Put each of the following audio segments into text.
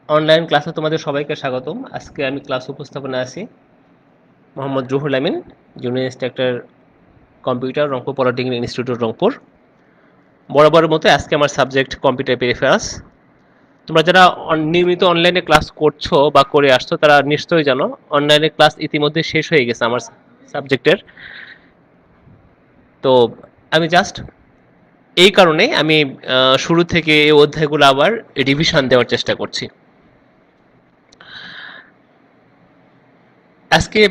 Online ক্লাসে তোমাদের সবাইকে স্বাগতম। আজকে আমি ক্লাস উপস্থাপনায় আছি Mohammad Ruhul Amin, junior instructor computer, Rangpur polytechnic institute Rangpur. বরাবরের মতো আজকে আমার সাবজেক্ট কম্পিউটার পেরিফেরালস। তোমরা যারা নিয়মিত অনলাইনে ক্লাস করছো বা করে আসছো তারা নিশ্চয়ই জানো অনলাইনে ক্লাস ইতিমধ্যে শেষ হয়ে গেছে আমার সাবজেক্টের। তো আমি জাস্ট এই কারণে আমি শুরু থেকে এই অধ্যায়গুলো আবার রিভিশন দেওয়ার চেষ্টা করছি। আজকে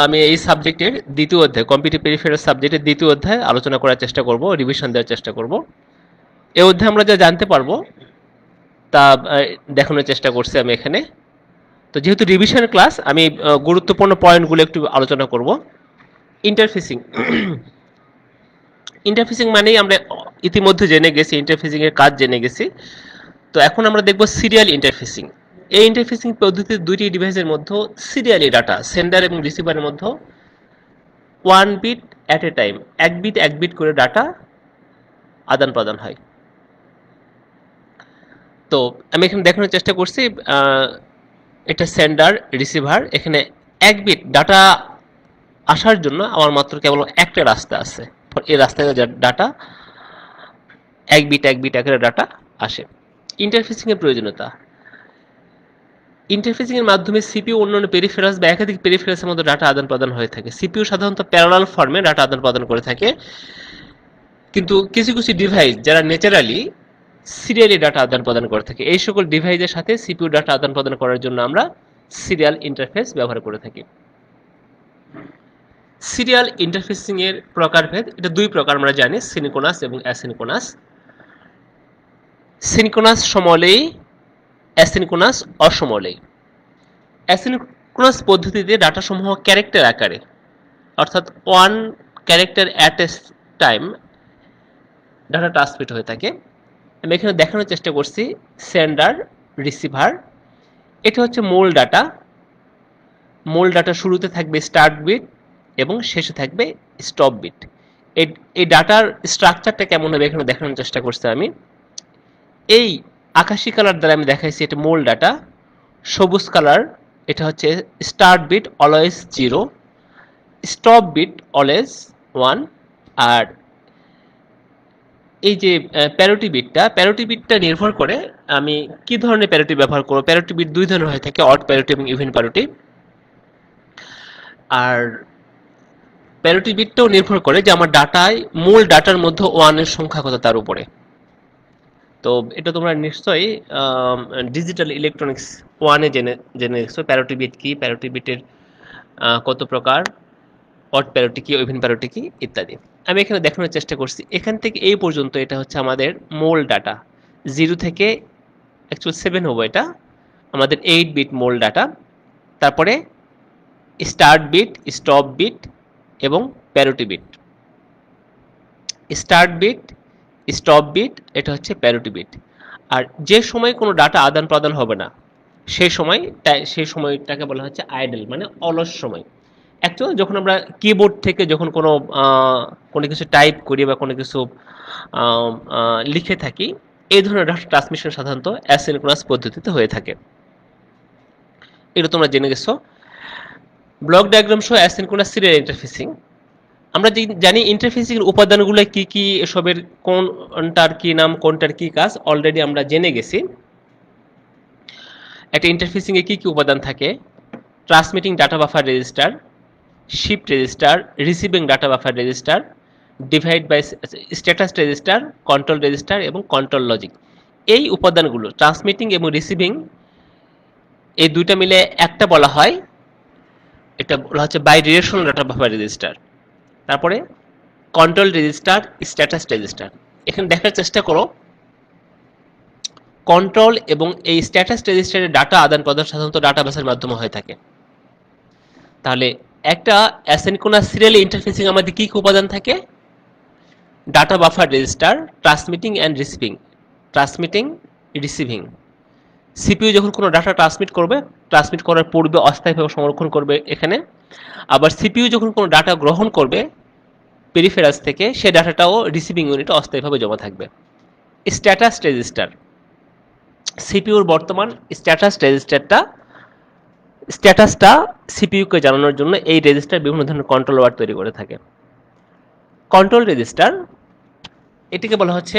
আমি এই সাবজেক্টের দ্বিতীয় অধ্যায় কম্পিউটার পেরিফেরাল সাবজেক্টের দ্বিতীয় অধ্যায় আলোচনা করার চেষ্টা করব, রিভিশন দেওয়ার চেষ্টা করব। এই অধ্যায়ে আমরা যা জানতে পারবো তা দেখানোর চেষ্টা করছি আমি এখানে। তো যেহেতু রিভিশন ক্লাস আমি গুরুত্বপূর্ণ পয়েন্টগুলো একটু আলোচনা করব। ইন্টারফেসিং ইন্টারফেসিং মানেই আমরা ইতিমধ্যে জেনে গেছি, ইন্টারফেসিং এর কাজ জেনে গেছি। তো এখন আমরা দেখব সিরিয়াল ইন্টারফেসিং। এই ইন্টারফেসিং পদ্ধতিতে দুইটি ডিভাইসের মধ্যে সিরিয়ালি ডাটা সেন্ডার এবং রিসিভারের মধ্যে one bit at a time, এক বিট করে ডাটা আদান প্রদান হয়। তো আমি এখানে দেখানোর চেষ্টা করছি এটা সেন্ডার রিসিভার, এখানে এক বিট ডাটা আসার জন্য আমার মাত্র কেবল একটা রাস্তা আছে। এই রাস্তায় ডাটা এক বিট আকারে ডাটা আসে। ইন্টারফেসিং এর প্রয়োজনীয়তা, ইন্টারফেসিং এর মাধ্যমে সিপিইউ অন্যান্য পেরিফেরালস বা একাধিক পেরিফেরালসের মধ্যে ডাটা আদান প্রদান হয়ে থাকে। সিপিইউ সাধারণত প্যারালাল ফর্মে ডাটা আদান প্রদান করে থাকে, কিন্তু কিছু কিছু ডিভাইস যারা ন্যাচারালি সিরিয়ালি ডাটা আদান প্রদান করে থাকে, এই সকল ডিভাইসের সাথে সিপিইউ ডাটা আদান প্রদান করার জন্য আমরা সিরিয়াল ইন্টারফেস ব্যবহার করে থাকি। সিরিয়াল ইন্টারফেসিং এর প্রকারভেদ, এটা দুই প্রকার আমরা জানি, সিনক্রোনাস এবং অ্যাসিনক্রোনাস। সিনক্রোনাস সমলেই, অ্যাসিনক্রোনাস অসমলেই। অ্যাসিনক্রোনাস পদ্ধতিতে ডাটা সমূহ ক্যারেক্টার আকারে, অর্থাৎ one character at a time data transmit হয়ে থাকে। আমি এখানে দেখানোর চেষ্টা করছি সেন্ডার রিসিভার। এটা হচ্ছে মূল ডাটা। মূল ডাটা শুরুতে থাকবে স্টার্ট বিট এবং শেষে থাকবে স্টপ বিট। এই ডাটার স্ট্রাকচারটা কেমন হবে এখানে দেখানোর চেষ্টা করছি আমি। এই আকাশি কালার দ্বারা আমি দেখাইছি এটা মূল ডাটা, সবুজ কালার এটা হচ্ছে start bit always 0, stop bit always 1, আর এই যে প্যারিটি বিটটা নির্ভর করে আমি কি ধরনের প্যারিটি ব্যবহার করব। প্যারিটি বিট দুই ধরনের হয়ে থাকে, অড প্যারিটি এবং ইভেন প্যারিটি। আর প্যারিটি বিটটাও নির্ভর করে যে আমার ডাটায় মূল ডাটার মধ্যে ওয়ানের সংখ্যা কত তার উপরে। তো এটা তোমরা নিশ্চয়ই ডিজিটাল ইলেকট্রনিক্স ওয়ানে জেনে গেছো প্যারিটি বিট কি, প্যারিটি বিটের কত প্রকার, অড প্যারিটি কি, ইভেন প্যারিটি কি ইত্যাদি। আমি এখানে দেখানোর চেষ্টা করছি এখান থেকে এই পর্যন্ত এটা হচ্ছে আমাদের মূল ডাটা, 0 থেকে অ্যাকচুয়াল 7 হবো, এটা আমাদের 8 বিট মূল ডাটা। তারপরে স্টার্ট বিট, স্টপ বিট এবং parity bit. Start bit, stop bit এটা হচ্ছে প্যারিটি বিট। আর যে সময় কোনো ডাটা আদান প্রদান হবে না সেই সময়টাকে বলা হচ্ছে আইডল, মানে অলস সময়। অ্যাকচুয়ালি যখন আমরা কিবোর্ড থেকে যখন কোনো কিছু টাইপ করি বা কোনো কিছু লিখে থাকি, এই ধরনের ডাটা ট্রান্সমিশন সাধারণত অ্যাসিনক্রোনাস পদ্ধতিতে হয়ে থাকে। এটা তোমরা জেনে গেছো। ব্লক ডায়াগ্রাম সহ অ্যাসিনক্রোনাস সিরিয়াল ইন্টারফেসিং। আমরা জানি ইন্টারফেসিং এর উপাদানগুলো কি কি, এসবের কোনটার কি নাম, কোনটার কি কাজ অলরেডি আমরা জেনে গেছি। একটা ইন্টারফেসিং এ কি কি উপাদান থাকে: transmitting data buffer register, shift register, receiving data buffer register, divide by status register, control register এবং কন্ট্রোল লজিক। এই উপাদানগুলো ট্রান্সমিটিং এবং রিসিভিং এই দুইটা মিলে একটা বলা হয়, এটা বলা হচ্ছে bidirectional data buffer register. তারপরে কন্ট্রোল রেজিস্টার, স্ট্যাটাস রেজিস্টার। এখানে দেখার চেষ্টা করো কন্ট্রোল এবং এই স্ট্যাটাস রেজিস্টারের ডাটা আদান প্রদান সাধারণত ডাটাবেসের মাধ্যমে হয়ে থাকে। তাহলে একটা অ্যাসিনক্রোনাস সিরিয়াল ইন্টারফেসিং আমাদের কি কি উপাদান থাকে: data buffer register, transmitting and receiving, receiving. CPU যখন কোনো ডাটা ট্রান্সমিট করার পূর্বে অস্থায়ীভাবে সংরক্ষণ করবে এখানে। আবার সিপিইউ যখন কোনো ডাটা গ্রহণ করবে পেরিফেরালস থেকে, সেই ডাটাটাও রিসিভিং ইউনিটে অস্থায়ীভাবে জমা থাকবে। স্ট্যাটাস রেজিস্টার, সিপিইউর বর্তমান স্ট্যাটাসটা সিপিইউকে জানানোর জন্য এই রেজিস্টার বিভিন্ন ধরনের কন্ট্রোল ওয়ার্ড তৈরি করে থাকে। কন্ট্রোল রেজিস্টার, এটিকে বলা হচ্ছে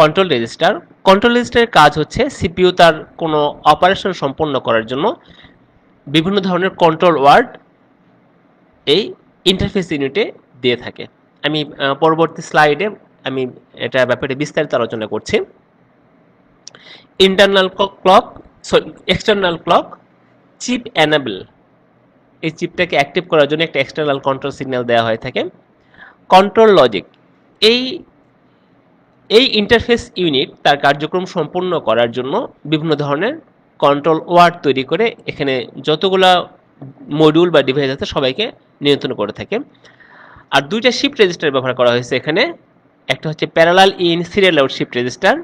কন্ট্রোল রেজিস্টার। কন্ট্রোল রেজিস্টারের কাজ হচ্ছে সিপিইউ তার কোনো অপারেশন সম্পন্ন করার জন্য বিভিন্ন ধরনের কন্ট্রোল ওয়ার্ড এই ইন্টারফেস ইউনিটে দিয়ে থাকে। আমি পরবর্তী স্লাইডে আমি এটা ব্যাপারে বিস্তারিত আলোচনা করছি। Internal clock, sorry external clock, chip enable, এই চিপটাকে অ্যাক্টিভ করার জন্য একটা এক্সটার্নাল কন্ট্রোল সিগন্যাল দেওয়া হয়ে থাকে। কন্ট্রোল লজিক, এই এই ইন্টারফেস ইউনিট তার কার্যক্রম সম্পূর্ণ করার জন্য বিভিন্ন ধরনের কন্ট্রোল ওয়ার্ড তৈরি করে এখানে যতগুলা মডিউল বা ডিভাইস আছে সবাইকে নিয়ন্ত্রণ করে থাকে। আর দুইটা শিফট রেজিস্টার ব্যবহার করা হয়েছে এখানে, একটা হচ্ছে parallel in serial out shift register,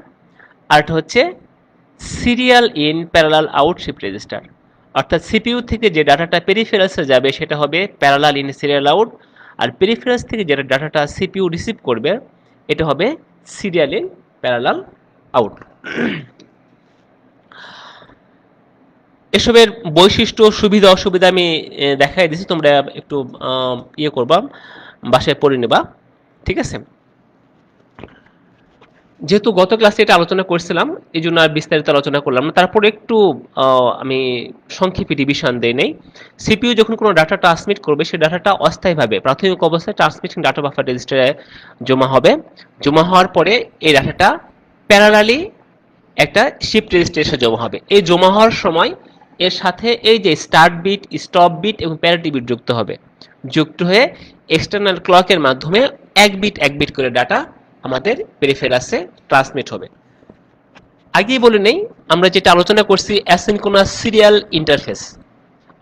আর একটা হচ্ছে serial in parallel out shift register. অর্থাৎ সিপিইউ থেকে যে ডাটাটা পেরিফেরালসে যাবে সেটা হবে প্যারালাল ইন সিরিয়াল আউট, আর পেরিফেরালস থেকে যে ডাটাটা সিপিইউ রিসিভ করবে এটা হবে সিরিয়াল ইন প্যারালাল আউট। এসবের বৈশিষ্ট্য সুবিধা অসুবিধা আমি দেখাই দিচ্ছি, তোমরা একটু ইয়ে করবা, বাসায় পড়ে নেবা, ঠিক আছে। যেহেতু গত ক্লাসে এটা আলোচনা করছিলাম এই জন্য আর বিস্তারিত আলোচনা করলাম না, তারপরে একটু আমি সংক্ষেপে রিভিশন দেই নেই। সিপিইউ যখন কোনো ডাটা ট্রান্সমিট করবে সেই ডাটাটা অস্থায়ীভাবে প্রাথমিক অবস্থায় ট্রান্সমিটিং ডাটা বাফার রেজিস্টারে জমা হবে। জমা হওয়ার পরে এই ডাটাটা প্যারালালি একটা শিফট রেজিস্টারে জমা হবে। এই জমা হওয়ার সময় এর সাথে এই যে স্টার্ট বিট, স্টপ বিট এবং প্যারিটি বিট যুক্ত হবে। যুক্ত হয়ে এক্সটার্নাল ক্লকের মাধ্যমে এক বিট করে ডাটা আমাদের পেরিফেরাসে ট্রান্সমিট হবে। আগেই বলে নেই, আমরা যেটা আলোচনা করছি অ্যাসিনক্রোনাস সিরিয়াল ইন্টারফেস,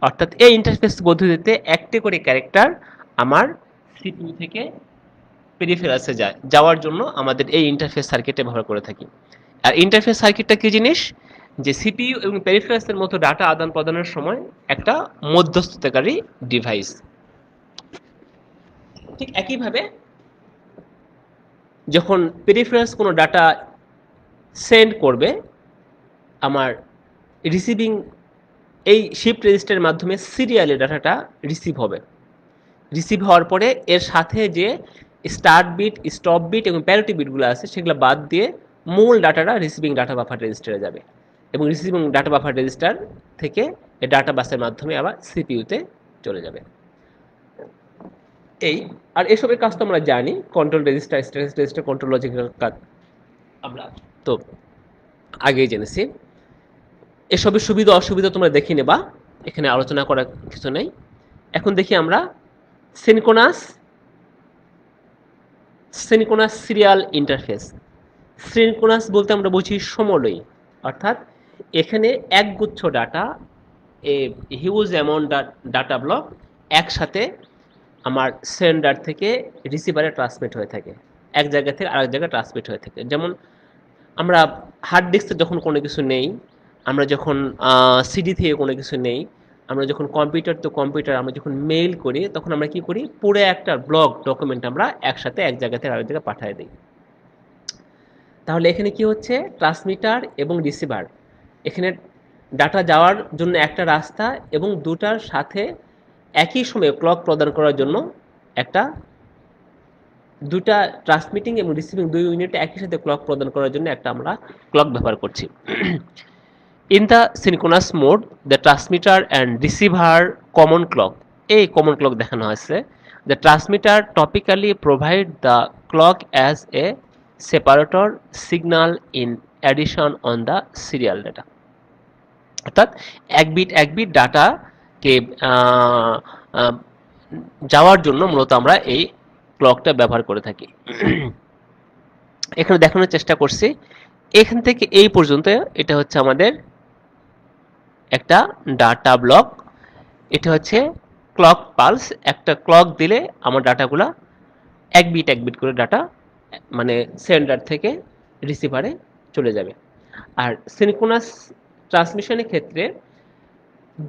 অর্থাৎ এই ইন্টারফেস পদ্ধতিতে একটি করে ক্যারেক্টার আমার সিপিইউ থেকে পেরিফেরাসে যাওয়ার জন্য আমাদের এই ইন্টারফেস সার্কিটে ব্যবহার করে থাকি। আর ইন্টারফেস সার্কিটটা কি জিনিস, যে সিপিইউ এবং পেরিফেরাসের মতো ডাটা আদান প্রদানের সময় একটা মধ্যস্থতাকারী ডিভাইস। ঠিক একইভাবে যখন পেরিফেরালস কোনো ডাটা সেন্ড করবে, আমার রিসিভিং এই শিফট রেজিস্টারের মাধ্যমে সিরিয়ালে ডাটাটা রিসিভ হবে। রিসিভ হওয়ার পরে এর সাথে যে স্টার্ট বিট, স্টপ বিট এবং প্যারিটি বিটগুলো আছে সেগুলো বাদ দিয়ে মূল ডাটাটা রিসিভিং ডাটা বাফার রেজিস্টারে যাবে এবং রিসিভিং ডাটা বাফার রেজিস্টার থেকে এই ডাটা বাসের মাধ্যমে আবার সিপিইউতে চলে যাবে। এই আর এসবের কাজ তো আমরা জানি, control register, status register, control লজিকের কাজ আমরা তো আগেই জেনেছি। এসবের সুবিধা অসুবিধা তোমরা দেখে নেবা, এখানে আলোচনা করার কিছু নেই। এখন দেখি আমরা সিনক্রোনাস সিরিয়াল ইন্টারফেস। সিনক্রোনাস বলতে আমরা বুঝি সমলয়ী, অর্থাৎ এখানে একগুচ্ছ data, a huge amount data block একসাথে আমার সেন্ডার থেকে রিসিভারে ট্রান্সমিট হয়ে থাকে, এক জায়গা থেকে আরেক জায়গায় ট্রান্সমিট হয়ে থাকে। যেমন আমরা হার্ড ডিস্কে যখন কোনো কিছু নেই, আমরা যখন সিডি থেকে কোনো কিছু নেই, আমরা যখন কম্পিউটার টু কম্পিউটার আমরা যখন মেইল করি, তখন আমরা কি করি, পুরো একটা ব্লক ডকুমেন্ট আমরা একসাথে এক জায়গা থেকে আরেক জায়গায় পাঠিয়ে দিই। তাহলে এখানে কি হচ্ছে, ট্রান্সমিটার এবং রিসিভার, এখানে ডাটা যাওয়ার জন্য একটা রাস্তা এবং দুটার সাথে একই সময়ে ক্লক প্রদান করার জন্য একটা, দুটা ট্রান্সমিটিং এবং রিসিভিং দুই ইউনিটে একই সাথে ক্লক প্রদান করার জন্য একটা আমরা ক্লক ব্যবহার করছি। In the synchronous mode the transmitter and receiver common clock, এই কমন ক্লক দেখানো হয়েছে। The transmitter topically provide the clock as a separator signal in addition on the serial data, অর্থাৎ এক বিট ডাটাকে যাওয়ার জন্য মূলত আমরা এই ক্লকটা ব্যবহার করে থাকি। এখানে দেখানোর চেষ্টা করছি, এখান থেকে এই পর্যন্ত এটা হচ্ছে আমাদের একটা ডাটা ব্লক, এটা হচ্ছে ক্লক পালস। একটা ক্লক দিলে আমার ডাটাগুলা এক বিট করে ডাটা মানে সেন্ডার থেকে রিসিভারে চলে যাবে। আর সিনক্রোনাস ট্রান্সমিশনের ক্ষেত্রে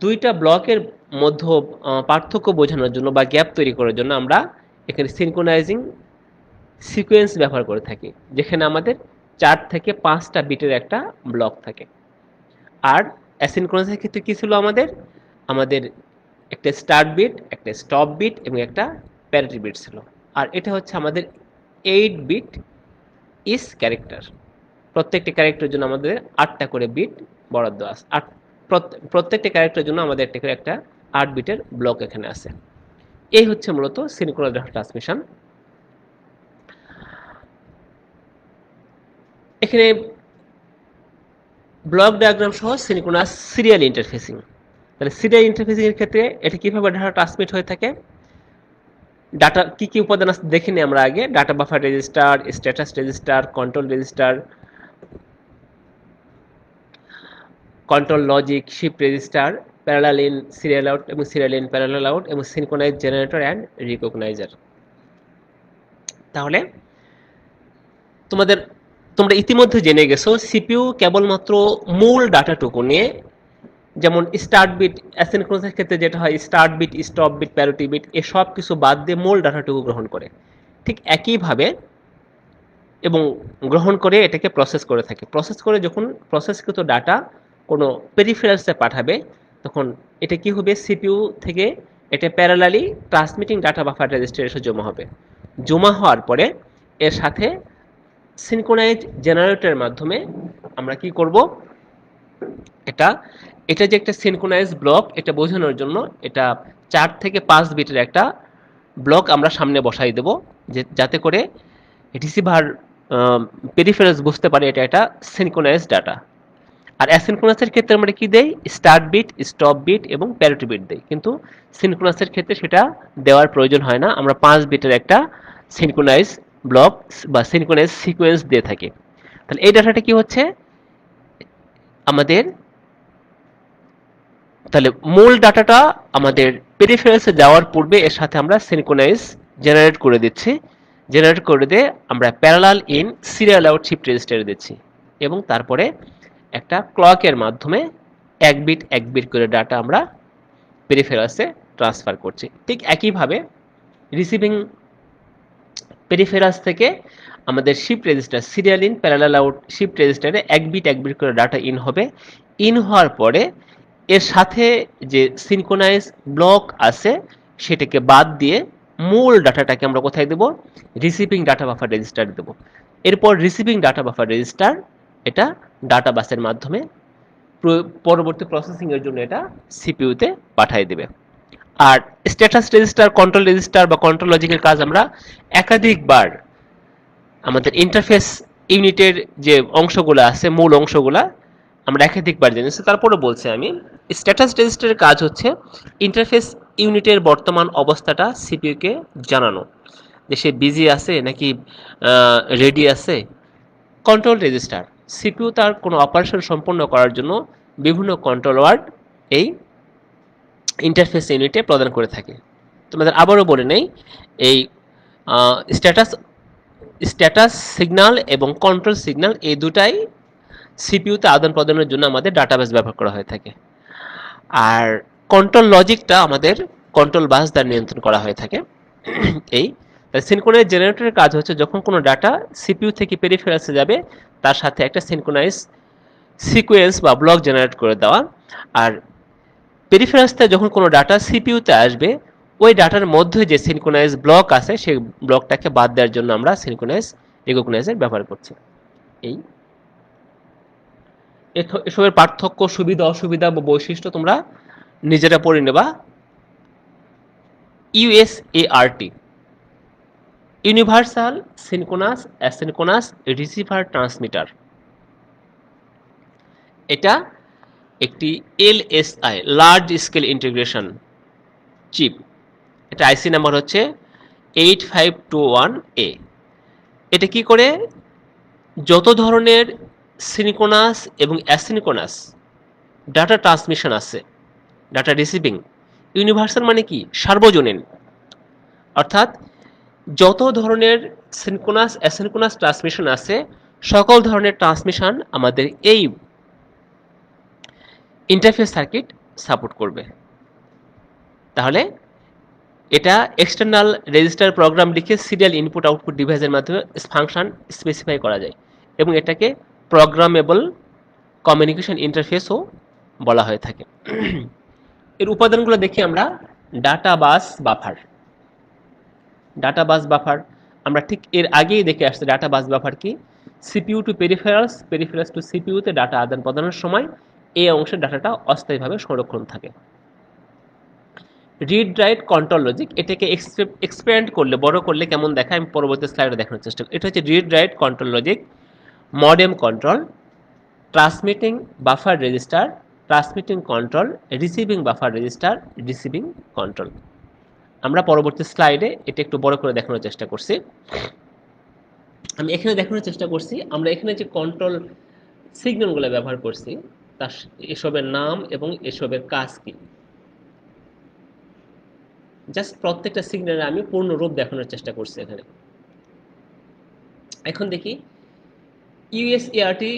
দুইটা ব্লকের মধ্যে পার্থক্য বোঝানোর জন্য বা গ্যাপ তৈরি করার জন্য আমরা এখানে সিনক্রোনাইজিং সিকোয়েন্স ব্যবহার করে থাকি, যেখানে আমাদের 4 থেকে 5টা বিটের একটা ব্লক থাকে। আর অ্যাসিনক্রোনাসের ক্ষেত্রে কি ছিল আমাদের? আমাদের একটা স্টার্ট বিট, একটা স্টপ বিট এবং একটা প্যারিটি বিট ছিল। আর এটা হচ্ছে আমাদের 8 বিট ইস ক্যারেক্টার। প্রত্যেকটি ক্যারেক্টারের জন্য আমাদের 8টা করে বিট বরাদ্দ আছে। প্রত্যেকটা ক্যারেক্টারের জন্য আমাদের একটা করে একটা 8 বিটের ব্লক এখানে আছে। এই হচ্ছে মূলত সিনক্রোনাস ডাটা ট্রান্সমিশন। এখানে ব্লক ডায়াগ্রাম সহ সিনক্রোনাস সিরিয়াল ইন্টারফেসিং। তাহলে সিরিয়াল ইন্টারফেসিং এর ক্ষেত্রে এটা কিভাবে ডাটা ট্রান্সমিট হয়ে থাকে? ডাটা কি কি উপাদান আছে দেখে নিই আমরা আগে। Data buffer register, status register, control register, control logic, shift register, parallel in, serial out এবং সিরিয়াল ইন প্যারালাল আউট এবং সিনক্রোনাইজ জেনারেটর অ্যান্ড রিকগনাইজার। তাহলে তোমরা ইতিমধ্যে জেনে গেছো সিপিইউ কেবলমাত্র মূল ডাটাটুকু নিয়ে, যেমন স্টার্ট বিট, অ্যাসিনক্রোনাসের ক্ষেত্রে যেটা হয় start bit, stop bit, parity bit, এসব কিছু বাদ দিয়ে মূল ডাটাটুকু গ্রহণ করে। ঠিক একইভাবে এবং গ্রহণ করে এটাকে প্রসেস করে থাকে। প্রসেস করে যখন প্রসেসকৃত ডাটা কোনো পেরিফেরালসে পাঠাবে, তখন এটা কি হবে? সিপিইউ থেকে এটা প্যারালালি ট্রান্সমিটিং ডাটা বাফার রেজিস্টারে এসে জমা হবে। জমা হওয়ার পরে এর সাথে সিনক্রোনাইজ জেনারেটরের মাধ্যমে আমরা কি করব? এটা যে একটা সিনক্রোনাইজ ব্লক, এটা বোঝানোর জন্য এটা 4 থেকে 5 বিটের একটা ব্লক আমরা সামনে বসাই দেব, যাতে করে রিসিভার পেরিফেরালস বুঝতে পারে এটা একটা সিনক্রোনাইজ ডাটা। আর অ্যাসিনক্রোনাসের ক্ষেত্রে আমরা কি দেই? স্টার্ট বিট, স্টপ বিট এবং প্যারিটি বিট দেই। কিন্তু সিনক্রোনাসের ক্ষেত্রে সেটা দেওয়ার প্রয়োজন হয় না, আমরা 5 বিটের একটা সিনক্রোনাইজ ব্লক বা সিনক্রোনাইজ সিকোয়েন্স দিয়ে থাকি। তাহলে এই ডাটাটা কি হচ্ছে আমাদের? তাহলে মূল ডাটাটা আমাদের পেরিফেরালসে যাওয়ার পূর্বে এর সাথে আমরা সিনক্রোনাইজ জেনারেট করে দিচ্ছি। জেনারেট করে দিয়ে আমরা parallel in, serial out, shift রেজিস্টারে দিচ্ছি এবং তারপরে একটা ক্লকের মাধ্যমে এক বিট করে ডাটা আমরা পেরিফেরালসে ট্রান্সফার করছি। ঠিক একইভাবে রিসিভিং পেরিফেরালস থেকে আমাদের shift register, serial in, parallel out, shift রেজিস্টারে এক বিট করে ডাটা ইন হবে। ইন হওয়ার পরে এর সাথে যে সিনক্রোনাইজ ব্লক আছে সেটাকে বাদ দিয়ে মূল ডাটাটাকে আমরা কোথায় দেব? রিসিভিং ডাটা বাফার রেজিস্টারে দেব। এরপর রিসিভিং ডাটা বাফার রেজিস্টার এটা ডাটা বাসের মাধ্যমে পরবর্তী প্রসেসিং এর জন্য এটা সিপিইউতে পাঠিয়ে দেবে। আর স্ট্যাটাস রেজিস্টার, কন্ট্রোল রেজিস্টার বা কন্ট্রোল লজিকের কাজ আমরা একাধিকবার আমাদের ইন্টারফেস ইউনিটের যে অংশগুলো আছে, মূল অংশগুলা আমরা একাধিকবার জেনেছি। তারপরে বলছি আমি, স্ট্যাটাস রেজিস্টারের কাজ হচ্ছে ইন্টারফেস ইউনিটের বর্তমান অবস্থাটা সিপিইউকে জানানো, যে সে বিজি আছে নাকি রেডি আছে। কন্ট্রোল রেজিস্টার, সিপিইউ তার কোনো অপারেশন সম্পন্ন করার জন্য বিভিন্ন কন্ট্রোল ওয়ার্ড এই ইন্টারফেস ইউনিটে প্রদান করে থাকে। তোমাদের আবারও বলে নেই, এই স্ট্যাটাস সিগন্যাল এবং কন্ট্রোল সিগন্যাল এই দুটাই সিপিইউতে আদান প্রদানের জন্য আমাদের ডাটাবেস ব্যবহার করা হয়ে থাকে। আর কন্ট্রোল লজিকটা আমাদের কন্ট্রোল বাস দ্বারা নিয়ন্ত্রণ করা হয়ে থাকে। এই সিনক্রোনাইজ জেনারেটরের কাজ হচ্ছে যখন কোনো ডাটা সিপিইউ থেকে পেরিফেরালসে যাবে তার সাথে একটা সিনক্রোনাইজ সিকোয়েন্স বা ব্লক জেনারেট করে দেওয়া। আর পেরিফেরালসে যখন কোনো ডাটা সিপিইউতে আসবে, ওই ডাটার মধ্যে যে সিনক্রোনাইজ ব্লক আছে সেই ব্লকটাকে বাদ দেওয়ার জন্য আমরা সিনক্রোনাইজ রিকগনাইজার ব্যবহার করছি। এই এসবের পার্থক্য, সুবিধা অসুবিধা বা বৈশিষ্ট্য তোমরা নিজেরা পড়ে নেবা। USART, universal synchronous asynchronous receiver transmitter. এটা একটি LSI, large scale integration chip. এটা আইসি নাম্বার হচ্ছে 8521A। এটা কি করে? যত ধরনের সিনক্রোনাস এবং অ্যাসিনক্রোনাস ডাটা ট্রান্সমিশন আছে, ডাটা রিসিভিং, ইউনিভার্সাল মানে কি? সার্বজনীন। অর্থাৎ যত ধরনের সিনক্রোনাস অ্যাসিনক্রোনাস ট্রান্সমিশন আছে সকল ধরনের ট্রান্সমিশন আমাদের এই ইন্টারফেস সার্কিট সাপোর্ট করবে। তাহলে এটা এক্সটার্নাল রেজিস্টার প্রোগ্রাম লিখে সিরিয়াল ইনপুট আউটপুট ডিভাইসের মাধ্যমে ফাংশন স্পেসিফাই করা যায়। এবং এটাকে প্রোগ্রামেবল কমিউনিকেশন ইন্টারফেসও বলা হয়ে থাকে। এর উপাদানগুলো দেখি আমরা। Data bus buffer. Data bus buffer আমরা ঠিক এর আগেই দেখে আসছি। ডাটা বাস বাফার কি? CPU to peripherals, peripherals to সিপিইউতে ডাটা আদান প্রদানের সময় এই অংশের ডাটাটা অস্থায়ীভাবে সংরক্ষণ থাকে। রিড রাইট কন্ট্রোল লজিক, এটাকে এক্সপ্যান্ড করলে, বড় করলে কেমন দেখায় আমি পরবর্তী স্লাইডে দেখানোর চেষ্টা করি। এটা হচ্ছে read write control logic, modem control, transmitting buffer register, transmitting control, receiving buffer register, receiving control. আমরা পরবর্তী স্লাইডে এটা একটু বড় করে দেখানোর চেষ্টা করছি। আমি এখানে দেখানোর চেষ্টা করছি আমরা এখানে যে কন্ট্রোল সিগন্যালগুলো ব্যবহার করছি তার এসবের নাম এবং এসবের কাজ কি, জাস্ট প্রত্যেকটা সিগন্যালের আমি পূর্ণ রূপ দেখানোর চেষ্টা করছি এখানে। এখন দেখি ইউএসএআরটি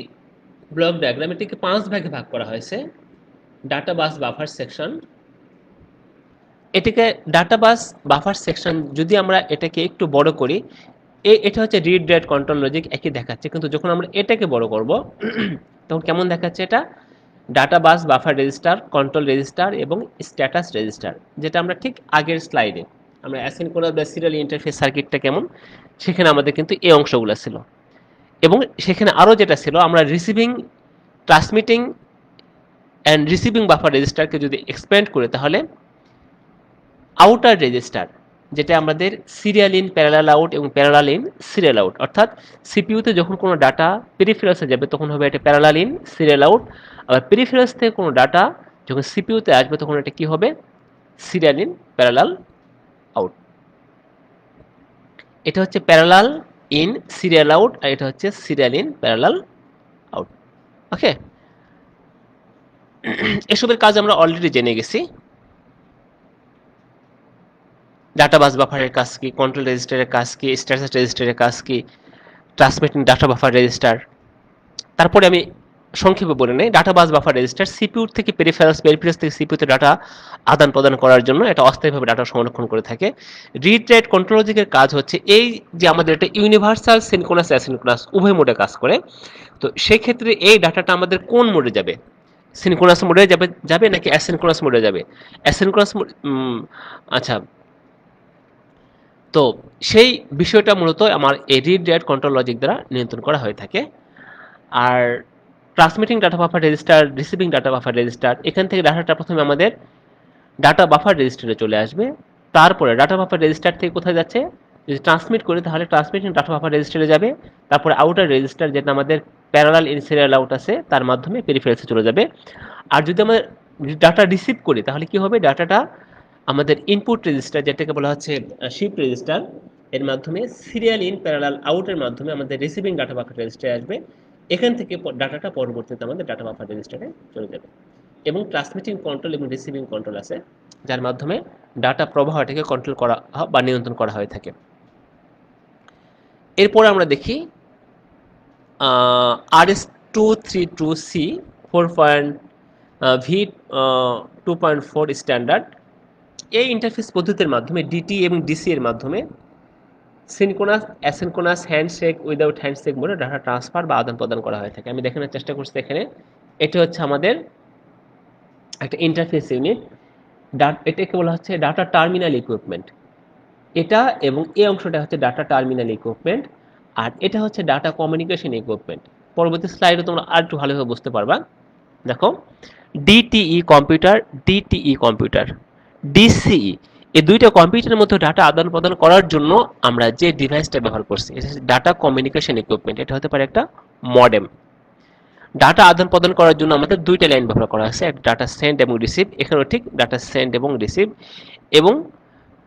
ব্লক ডায়াগ্রাম, এটিকে 5 ভাগে ভাগ করা হয়েছে। ডাটা বাস বাফার সেকশন, এটাকে ডাটা বাস বাফার সেকশন যদি আমরা এটাকে একটু বড় করি, এটা হচ্ছে রিড রাইট কন্ট্রোল লজিক একই দেখাচ্ছে, কিন্তু যখন আমরা এটাকে বড় করব তখন কেমন দেখাচ্ছে? এটা data bus buffer register, control register এবং স্ট্যাটাস রেজিস্টার, যেটা আমরা ঠিক আগের স্লাইডে আমরা অ্যাসিনক্রোনাস বা সিরিয়াল ইন্টারফেস সার্কিটটা কেমন, সেখানে আমাদের কিন্তু এই অংশগুলো ছিল। এবং সেখানে আরও যেটা ছিল, আমরা receiving, transmitting and receiving buffer রেজিস্টারকে যদি এক্সপ্যান্ড করি তাহলে আউটার রেজিস্টার, যেটা আমাদের সিরিয়াল ইন, প্যারালাল আউট এবং প্যারালাল ইন, সিরিয়াল আউট, অর্থাৎ সিপিইউতে যখন কোনো ডাটা পেরিফেরালসে যাবে তখন হবে এটা প্যারালাল ইন, সিরিয়াল আউট। আবার পেরিফেরালস থেকে কোনো ডাটা যখন সিপিইউতে আসবে তখন এটা কি হবে? Serial in, parallel out. এটা হচ্ছে প্যারালাল ইন, সিরিয়াল আউট, আর এটা হচ্ছে সিরিয়াল ইন, প্যারালাল আউট। ওকে, এসবের কাজ আমরা অলরেডি জেনে গেছি। ডাটা বাস বাফারের কাজ কি, কন্ট্রোল রেজিস্টারের কাজ কি, স্ট্যাটাস রেজিস্টারের কাজ কি, ট্রান্সমিটিং ডাটা বাফার রেজিস্টার। তারপরে আমি সংক্ষেপে বলে নেই, data bus buffer register CPU থেকে পেরিফেরালস, পেরিফেরালস থেকে সিপিইউতে ডাটা আদান প্রদান করার জন্য এটা অস্থায়ীভাবে ডাটা সংরক্ষণ করে থাকে। রিড রাইট কন্ট্রোল লজিকের কাজ হচ্ছে এই যে আমাদের এটা ইউনিভার্সাল, সিনক্রোনাস, অ্যাসিনক্রোনাস উভয় মোডে কাজ করে। তো সেই ক্ষেত্রে এই ডাটাটা আমাদের কোন মোডে যাবে? সিনক্রোনাস মোডে যাবে নাকি অ্যাসিনক্রোনাস মোডে যাবে? অ্যাসিনক্রোনাস, আচ্ছা, তো সেই বিষয়টা মূলত আমার এই রিড রাইট কন্ট্রোল লজিক দ্বারা নিয়ন্ত্রণ করা হয়ে থাকে। আর transmitting data buffer register, receiving data buffer register, এখান থেকে ডাটাটা প্রথমে আমাদের ডাটা বাফার রেজিস্টারে চলে আসবে, তারপরে ডাটা বাফার রেজিস্টার থেকে কোথায় যাচ্ছে? যদি ট্রান্সমিট করি তাহলে ট্রান্সমিটিং ডাটা বাফার রেজিস্টারে যাবে, তারপরে আউটার রেজিস্টার যেটা আমাদের প্যারালাল ইন, সিরিয়াল আউট আছে তার মাধ্যমে পেরিফেরালসে চলে যাবে। আর যদি আমাদের ডাটা রিসিভ করি তাহলে কি হবে? ডাটাটা আমাদের ইনপুট রেজিস্টার, যেটাকে বলা হচ্ছে শিফট রেজিস্টার, এর মাধ্যমে সিরিয়াল ইন, প্যারালাল আউটের মাধ্যমে আমাদের রিসিভিং ডাটা বাফার রেজিস্টারে আসবে। এখান থেকে ডাটাটা পরবর্তীতে আমাদের ডাটা বাফার রেজিস্টারে চলে যাবে। এবং ট্রান্সমিটিং কন্ট্রোল এবং রিসিভিং কন্ট্রোল আছে, যার মাধ্যমে ডাটা প্রবাহটাকে কন্ট্রোল করা বা নিয়ন্ত্রণ করা হয়ে থাকে। এরপর আমরা দেখি RS232C 4.V2.4 স্ট্যান্ডার্ড। এই ইন্টারফেস পদ্ধতির মাধ্যমে ডিটি এবং ডিসি এর মাধ্যমে synchronous, asynchronous, handshake, without handshake মোডে ডাটা ট্রান্সফার বা আদান প্রদান করা হয়ে থাকে। আমি দেখানোর চেষ্টা করছি এখানে। এটা হচ্ছে আমাদের একটা ইন্টারফেস ইউনিট, এটাকে বলা হচ্ছে ডাটা টার্মিনাল ইকুইপমেন্ট। এটা এবং এই অংশটা হচ্ছে ডাটা টার্মিনাল ইকুইপমেন্ট, আর এটা হচ্ছে ডাটা কমিউনিকেশন ইকুইপমেন্ট। পরবর্তী স্লাইডে তোমরা আর একটু ভালোভাবে বুঝতে পারবা। দেখো, DTE computer, DTE computer, DCE, এই দুইটা কম্পিউটারের মধ্যে ডাটা আদান প্রদান করার জন্য আমরা যে ডিভাইসটা ব্যবহার করছি এটা হচ্ছে ডাটা কমিউনিকেশন ইকুইপমেন্ট। এটা হতে পারে একটা মডেম। ডাটা আদান প্রদান করার জন্য আমাদের দুইটা লাইন ব্যবহার করা হয়েছে, একটা ডাটা সেন্ড এবং রিসিভ, এখানেও ঠিক ডাটা সেন্ড এবং রিসিভ। এবং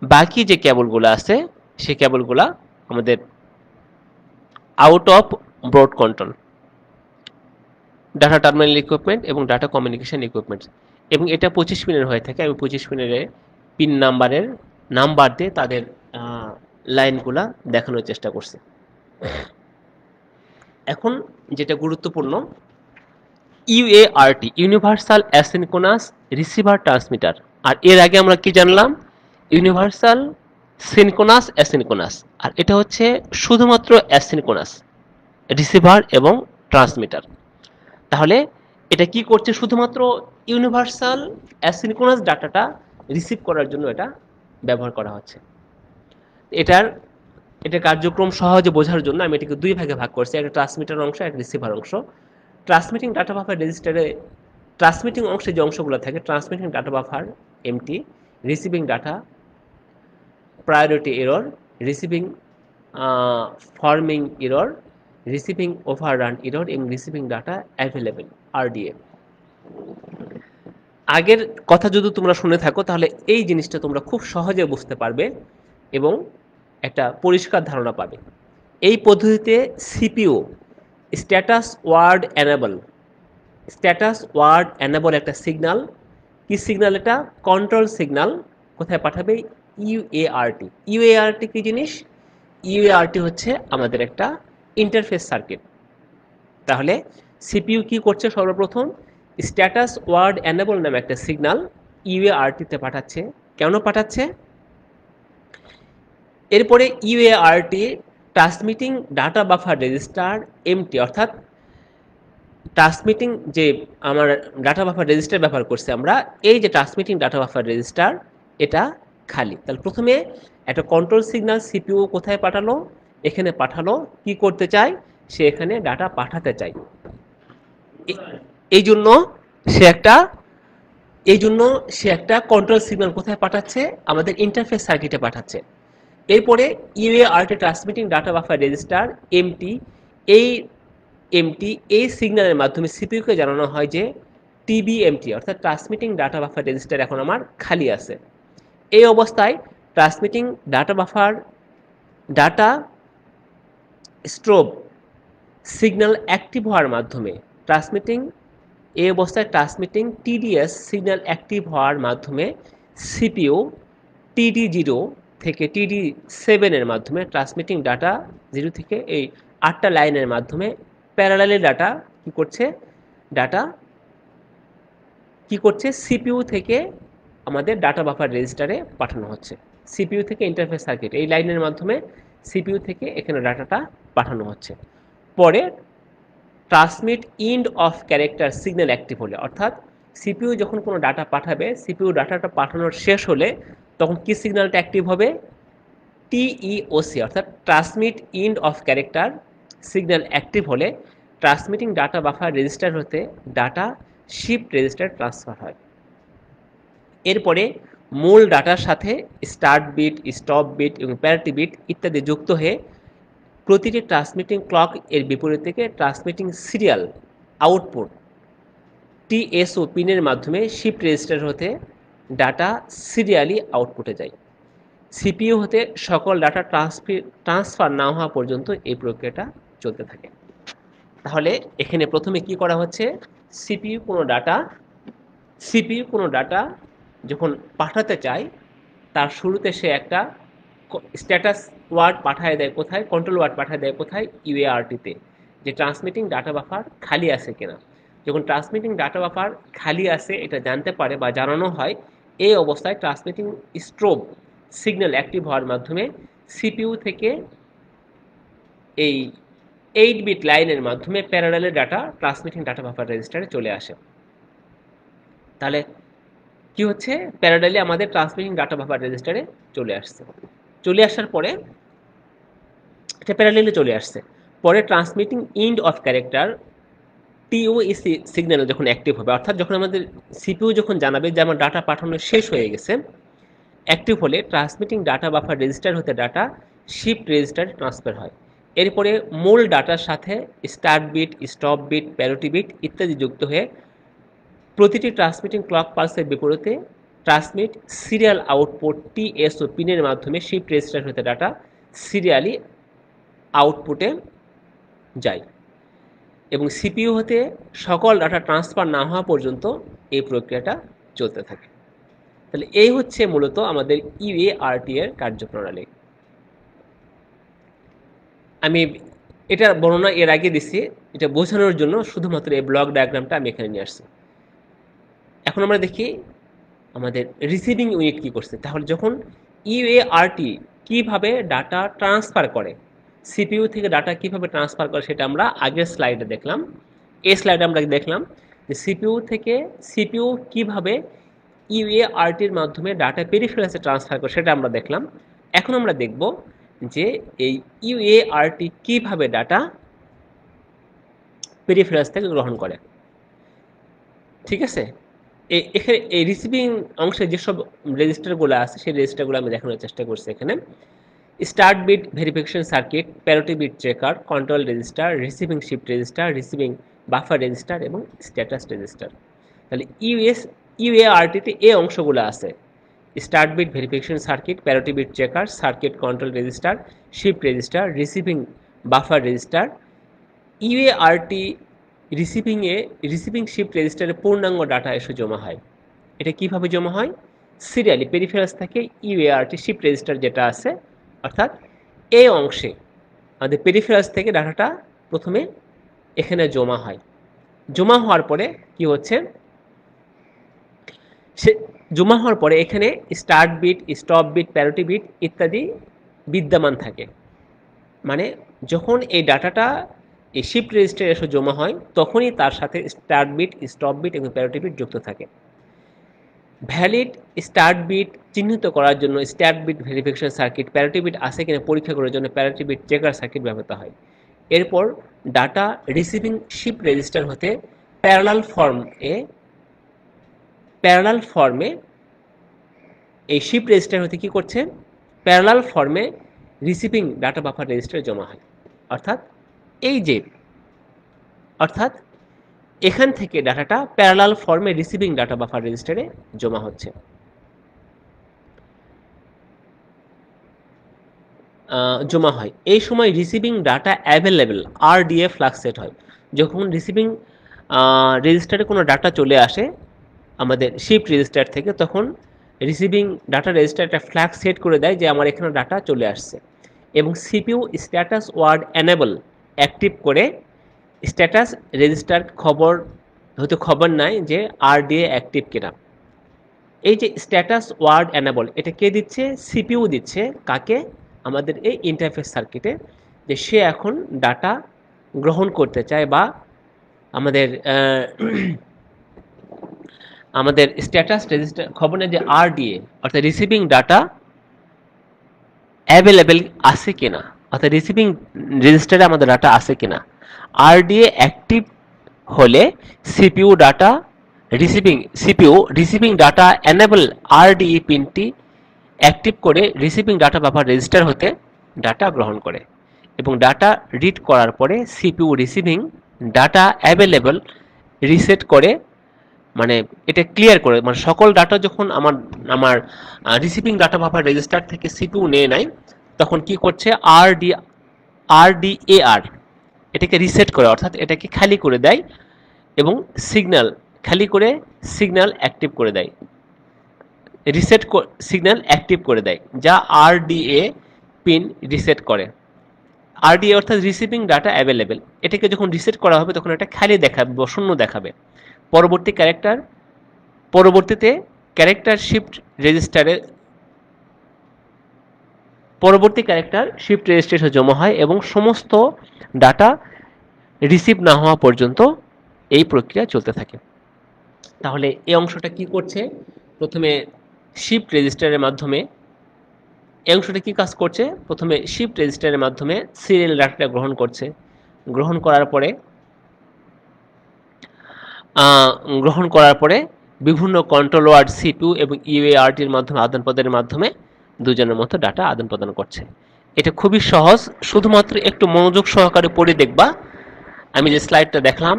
বাকি যে কেবলগুলো আছে সেই কেবলগুলো আমাদের out of broad control, data terminal equipment এবং ডাটা কমিউনিকেশন ইকুইপমেন্ট। এবং এটা 25 পিনের হয়ে থাকে। আমি 25 পিনের পিন নাম্বারের নাম্বার দিয়ে তাদের লাইনগুলা দেখানোর চেষ্টা করছি। এখন যেটা গুরুত্বপূর্ণ, UART, universal asynchronous receiver transmitter. আর এর আগে আমরা কি জানলাম? ইউনিভার্সাল সিনক্রোনাস অ্যাসিনক্রোনাস, আর এটা হচ্ছে শুধুমাত্র অ্যাসিনক্রোনাস। রিসিভার এবং ট্রান্সমিটার। তাহলে এটা কি করছে, শুধুমাত্র ইউনিভার্সাল অ্যাসিনক্রোনাস ডাটাটা রিসিভ করার জন্য এটা ব্যবহার করা হচ্ছে। এটার এটা কার্যক্রম সহজে বোঝার জন্য আমি এটাকে দুই ভাগে ভাগ করছি, একটা ট্রান্সমিটার অংশ, একটা রিসিভার অংশ। ট্রান্সমিটিং ডাটা বাফার রেজিস্টারে ট্রান্সমিটিং অংশে যে অংশগুলো থাকে, transmitting data buffer empty, receiving data priority error, receiving forming error, receiving overrun error এবং রিসিভিং ডাটা অ্যাভেলেবল আরডিএ। আগের কথা যদি তোমরা শুনে থাকো তাহলে এই জিনিসটা তোমরা খুব সহজে বুঝতে পারবে এবং একটা পরিষ্কার ধারণা পাবে। এই পদ্ধতিতে CPU status word enable, status word enable একটা সিগন্যাল, কি সিগন্যাল? এটা কন্ট্রোল সিগন্যাল কোথায় পাঠাবে? ইউএআরটি। ইউএআরটি কি জিনিস? ইউএআরটি হচ্ছে আমাদের একটা ইন্টারফেস সার্কিট। তাহলে সিপিইউ কি করছে? সর্বপ্রথম স্ট্যাটাস ওয়ার্ড এনেবল নামে একটা সিগন্যাল ইউএআরটিতে পাঠাচ্ছে। কেন পাঠাচ্ছে? এরপরে UART transmitting data buffer register empty, অর্থাৎ ট্রান্সমিটিং যে আমার ডাটা বাফার রেজিস্টার ব্যবহার করছি আমরা, এই যে ট্রান্সমিটিং ডাটা বাফার রেজিস্টার এটা খালি। তাহলে প্রথমে একটা কন্ট্রোল সিগন্যাল সিপিইউ কোথায় পাঠালো? এখানে পাঠালো। কি করতে চাই? সে এখানে ডাটা পাঠাতে চাই। এই জন্য সে একটা কন্ট্রোল সিগন্যাল কোথায় পাঠাচ্ছে? আমাদের ইন্টারফেস সার্কিটে পাঠাচ্ছে। এরপরে UART transmitting data buffer register empty, এই সিগন্যালের মাধ্যমে সিপিইউকে জানানো হয় যে টিবিএমটি অর্থাৎ ট্রান্সমিটিং ডাটা বাফার রেজিস্টার এখন আমার খালি আছে। এই অবস্থায় transmitting data strobe signal active হওয়ার মাধ্যমে এই অবস্থায় ট্রান্সমিটিং টিডিএস সিগন্যাল অ্যাক্টিভ হওয়ার মাধ্যমে সিপিইউ TD0 থেকে TD7 এর মাধ্যমে ট্রান্সমিটিং ডাটা 0 থেকে এই 8টা লাইনের মাধ্যমে প্যারালালি ডাটা কি করছে সিপিইউ থেকে আমাদের ডাটা বাফার রেজিস্টারে পাঠানো হচ্ছে। সিপিইউ থেকে ইন্টারফেস সার্কিট এই লাইনের মাধ্যমে সিপিইউ থেকে এখানে ডাটাটা পাঠানো হচ্ছে। পরে transmit ইন্ড of character signal active হলে, অর্থাৎ সিপিইউ যখন কোনো ডাটা পাঠাবে, সিপিইউ ডাটাটা পাঠানোর শেষ হলে তখন কি সিগন্যালটা অ্যাক্টিভ হবে? টিইওসি অর্থাৎ transmit ইন্ড of character signal active হলে ট্রান্সমিটিং ডাটা বাফার রেজিস্টার হতে ডাটা শিফট রেজিস্টার ট্রান্সফার হয়। এরপরে মূল ডাটার সাথে স্টার্ট বিট, স্টপ বিট এবং প্যারিটি বিট ইত্যাদি যুক্ত হয়ে প্রতিটি ট্রান্সমিটিং ক্লক এর বিপরীত থেকে ট্রান্সমিটিং সিরিয়াল আউটপুট টিএসও পিনের মাধ্যমে শিফট রেজিস্টার হতে ডাটা সিরিয়ালি আউটপুটে যায়। সিপিইউ হতে সকল ডাটা ট্রান্সফার না হওয়া পর্যন্ত এই প্রক্রিয়াটা চলতে থাকে। তাহলে এখানে প্রথমে কি করা হচ্ছে? সিপিইউ কোনো ডাটা যখন পাঠাতে চায় তার শুরুতে সে একটা স্ট্যাটাস ওয়ার্ড পাঠায় দেয় কোথায়? কন্ট্রোল ওয়ার্ড পাঠায় দেয় কোথায়? ইউএআরটিতে, যে ট্রান্সমিটিং ডাটা বাফার খালি আছে কিনা। যখন ট্রান্সমিটিং ডাটা বাফার খালি আছে এটা জানতে পারে বা জানানো হয়, এই অবস্থায় ট্রান্সমিটিং স্ট্রোব সিগন্যাল অ্যাক্টিভ হওয়ার মাধ্যমে সিপিইউ থেকে এই 8 বিট লাইনের মাধ্যমে প্যারালালে ডাটা ট্রান্সমিটিং ডাটা বাফার রেজিস্টারে চলে আসে। তাহলে কি হচ্ছে? প্যারালালি আমাদের ট্রান্সমিটিং ডাটা বাফার রেজিস্টারে চলে আসার পরে এটা প্যারালালি চলে আসছে। পরে transmitting end of character TOEC signal যখন অ্যাক্টিভ হবে, অর্থাৎ যখন আমাদের সিপিইউ যখন জানাবে যে আমার ডাটা পাঠানো শেষ হয়ে গেছে, অ্যাক্টিভ হলে ট্রান্সমিটিং ডাটা বাফার রেজিস্টার হতে ডাটা শিফট রেজিস্টারে ট্রান্সফার হয়। এরপরে মূল ডাটার সাথে start bit, stop bit, parity bit ইত্যাদি যুক্ত হয়ে প্রতিটি ট্রান্সমিটিং ক্লক পালসের বিপরীতে ট্রান্সমিট সিরিয়াল আউটপুট টিএসও পিনের মাধ্যমে শিফট রেজিস্টার হতে ডাটা সিরিয়ালি আউটপুটে যায় এবং সিপিইউ হতে সকল ডাটা ট্রান্সফার না হওয়া পর্যন্ত এই প্রক্রিয়াটা চলতে থাকে। তাহলে এই হচ্ছে মূলত আমাদের ইউএআরটি এর কার্যপ্রণালী। আমি এটার বর্ণনা এর আগে দিছি, এটা বোঝানোর জন্য শুধুমাত্র এই ব্লক ডায়াগ্রামটা আমি এখানে নিয়ে আসছি। এখন আমরা দেখি আমাদের রিসিভিং ইউনিট কি করছে। তাহলে যখন ইউএআরটি কিভাবে ডাটা ট্রান্সফার করে সিপিইউ থেকে ডাটা কিভাবে ট্রান্সফার করে সেটা আমরা আগের স্লাইডে দেখলাম। এই স্লাইডে আমরা দেখলাম যে সিপিইউ কিভাবে ইউএআরটির মাধ্যমে ডাটা পেরিফেরালসে ট্রান্সফার করে সেটা আমরা দেখলাম। এখন আমরা দেখব যে এই ইউএআরটি কিভাবে ডাটা পেরিফেরালস থেকে গ্রহণ করে। ঠিক আছে, এখানে এই রিসিভিং অংশে যেসব রেজিস্টারগুলো আছে সেই রেজিস্টারগুলো আমি দেখানোর চেষ্টা করছি। এখানে start bit verification circuit, parity bit checker, control register, receiving shift register, receiving buffer register এবং স্ট্যাটাস রেজিস্টার। তাহলে ইউএআরটিতে এই অংশগুলো আছে: start bit verification circuit, parity bit checker, circuit control register, shift register, receiving buffer register. UART receiving shift রেজিস্টারে পূর্ণাঙ্গ data এসে জমা হয়। এটা কিভাবে জমা হয়? সিরিয়ালি পেরিফেরালস থেকে ইউএআরটি শিফট রেজিস্টার যেটা আছে, অর্থাৎ এই অংশে আমাদের পেরিফেরালস থেকে ডাটাটা প্রথমে এখানে জমা হয়। জমা হওয়ার পরে কি হচ্ছে, সে জমা হওয়ার পরে এখানে start bit, stop bit, parity bit ইত্যাদি বিদ্যমান থাকে। মানে যখন এই ডাটাটা এই শিফট রেজিস্টারে এসে জমা হয় তখনই তার সাথে স্টার্ট বিট, স্টপ বিট এবং প্যারিটি বিট যুক্ত থাকে। ভ্যালিড স্টার্ট বিট চিহ্নিত করার জন্য start bit verification circuit, parity bit আছে কিনা পরীক্ষা করার জন্য প্যারিটি বিট চেকার সার্কিট ব্যবহৃত হয়। এরপর ডাটা রিসিভিং শিফট রেজিস্টার হতে প্যারালাল ফর্মে এই শিফট রেজিস্টার হতে কি করছে, প্যারালাল ফর্মে রিসিভিং ডাটা বাফার রেজিস্টারে জমা হয়। অর্থাৎ এখান থেকে ডাটাটা প্যারালাল ফর্মে রিসিভিং ডাটা বাফার রেজিস্টারে জমা হচ্ছে। এই সময় receiving data available RDA flag set হয়। যখন রিসিভিং রেজিস্টারে কোনো ডাটা চলে আসে আমাদের শিফট রেজিস্টার থেকে, তখন রিসিভিং ডাটা রেজিস্টার একটা ফ্ল্যাগ সেট করে দেয় যে আমার এখানে ডাটা চলে আসছে, এবং CPU status word enable active করে স্ট্যাটাস রেজিস্টার খবর নেয় যে আরডিএ অ্যাক্টিভ কিনা। এই যে স্ট্যাটাস ওয়ার্ড এনেবল, এটা কে দিচ্ছে? সিপিইউ দিচ্ছে। কাকে? আমাদের এই ইন্টারফেস সার্কিটে, যে সে এখন ডাটা গ্রহণ করতে চায় বা আমাদের স্ট্যাটাস রেজিস্টার খবর নেয় যে আরডিএ অর্থাৎ রিসিভিং ডাটা অ্যাভেলেবেল আছে কিনা, অর্থাৎ রিসিভিং রেজিস্টারে আমাদের ডাটা আছে কিনা। আরডিএ অ্যাক্টিভ হলে সিপিইউ রিসিভিং ডাটা এনেবল আরডিই পিনটি অ্যাক্টিভ করে রিসিভিং ডাটা বাফার রেজিস্টার হতে ডাটা গ্রহণ করে, এবং ডাটা রিড করার পরে CPU receiving data available reset করে, মানে এটা ক্লিয়ার করে, মানে সকল ডাটা যখন আমার রিসিভিং ডাটা বাফার রেজিস্টার থেকে সিপিইউ নিয়ে নেয়, তখন কি করছে, আরডিএআর এটাকে রিসেট করে, অর্থাৎ এটাকে খালি করে দেয় এবং সিগন্যাল অ্যাক্টিভ করে দেয়, সিগন্যাল অ্যাক্টিভ করে দেয়, যা আরডিএ পিন রিসেট করে। আরডিএ অর্থাৎ রিসিভিং ডাটা অ্যাভেলেবেল, এটাকে যখন রিসেট করা হবে তখন এটা খালি দেখাবে বা শূন্য দেখাবে। পরবর্তীতে ক্যারেক্টার শিফট রেজিস্টারে জমা হয় এবং সমস্ত ডাটা রিসিভ না হওয়া পর্যন্ত এই প্রক্রিয়া চলতে থাকে। তাহলে এই অংশটা কি করছে? প্রথমে শিফট রেজিস্টারের মাধ্যমে এই অংশটা কি কাজ করছে? প্রথমে শিফট রেজিস্টারের মাধ্যমে সিরিয়াল ডাটাটা গ্রহণ করার পরে বিভিন্ন কন্ট্রোল ওয়ার্ড সিপিইউ এবং ইউএআরটির মাধ্যমে আদান-প্রদানের মাধ্যমে দুজনের মতো ডাটা আদান-প্রদান করছে। এটা খুবই সহজ, শুধুমাত্র একটু মনোযোগ সহকারে পড়ে দেখবা আমি যে স্লাইডটা দেখলাম,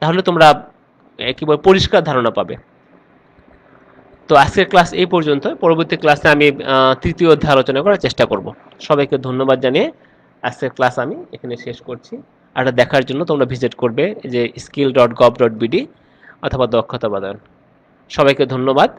তাহলে তোমরা একেবারে পরিষ্কার ধারণা পাবে। তো আজকের ক্লাস এই পর্যন্ত। পরবর্তী ক্লাসে আমি তৃতীয় অধ্যায় আলোচনা করার চেষ্টা করব। সবাইকে ধন্যবাদ জানিয়ে আজকের ক্লাস আমি এখানে শেষ করছি। আর দেখার জন্য তোমরা ভিজিট করবে যে skill.gov.bd অথবা দক্ষতা বাতায়ন। সবাইকে ধন্যবাদ।